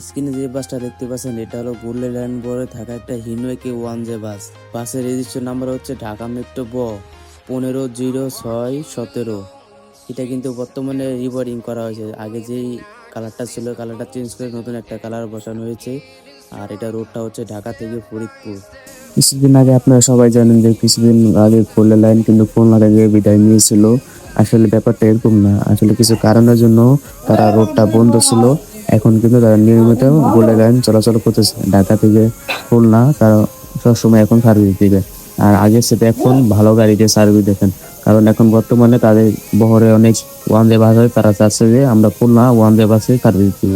স্ক্রিনে যে বাসটা দেখতে পাচ্ছেন এটা হলো গোল্ডেন লাইন বলে থাকা একটা হিনোকে 1J বাস। বাসের রেজিস্ট্রেশন নাম্বার হচ্ছে ঢাকা মেট্রো 150617। এটা কিন্তু বর্তমানে রিবোর্ডিং করা হয়েছে, আগে যেই কালারটা ছিল কালারটা চেঞ্জ করে নতুন একটা কালার বসানো হয়েছে। আর এটা রোডটা হচ্ছে ঢাকা থেকে ফরিদপুর। কিছুদিন আগে আপনারা সবাই জানেন যে কিছুদিন আগে গোল্ডেন লাইন কিন্তু খুলনা থেকে বিদায় নিয়েছিল। আসলে ব্যাপারটা এরকম না, আসলে কিছু কারণের জন্য তারা রোডটা বন্ধ ছিল। এখন কিন্তু তারা নিয়মিত গোল্ডেন লাইন চলাচল করতেছে ঢাকা থেকে খুলনা, তারা সবসময় এখন সার্ভিস দিবে। আর আগের সাথে এখন ভালো গাড়িতে সার্ভিস দেখেন, কারণ এখন বর্তমানে তাদের বহরে অনেক 1J বাস হয়, তারা চাচ্ছে যে আমরা খুলনা 1J বাসে সার্ভিস দিব।